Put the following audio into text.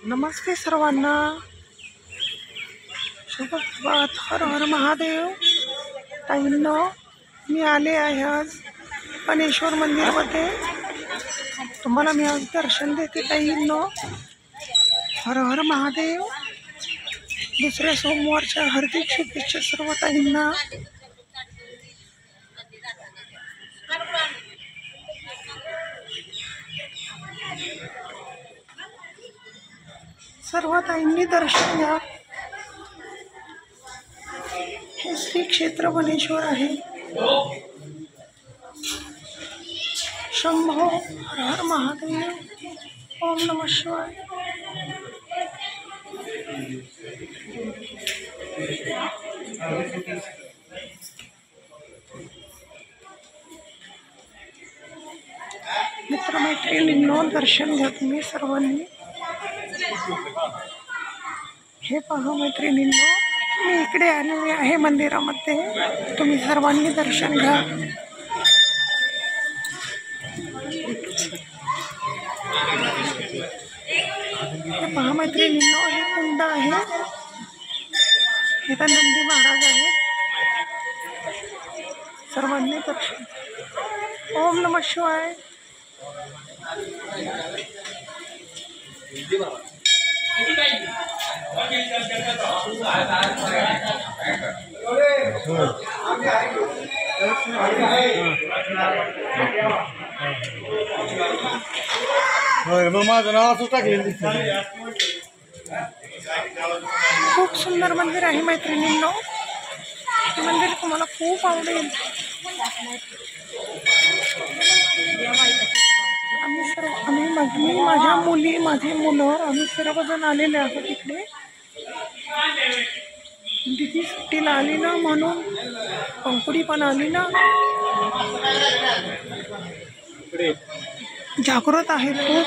नमस्ते सर्वांना, शुभप्रभात. हर हर महादेव. ताईंनो, मी आले आहे आज गणेश्वर मंदिरमध्ये. तुम्हाला मी आज दर्शन देते ताईंनो. हर हर महादेव. दुसऱ्या सोमवारच्या हार्दिक शुभेच्छा सर्व ताईंना. सर्व ताईंनी दर्शन घ्या. हे श्री क्षेत्र गणेश्वर आहे. शंभो. हर हर महादेव. ओम नमः शिवाय. मित्रमैत्रिणींनो, दर्शन घ्या तुम्ही सर्वांनी. हे पहा मैत्रिणींनो, मी इकडे आलेले आहे मंदिरामध्ये. तुम्ही सर्वांनी दर्शन घ्या. हे पहा मैत्रिणींनो, हे कुंड आहे. इथं नंदी महाराज आहेत. सर्वांनी दर्शन. ओम नमः शिवाय. खूप सुंदर मंदिर आहे मैत्रिणींनो. हे मंदिर तुम्हाला खूप आवडेल. मी माझ्या मुली, माझे मुलं, आम्ही सर्वजण आलेले आहोत इकडे. दिदी सुट्टीला आली ना, म्हणून पंकुडी पण आली ना. जागृत आहे खूप.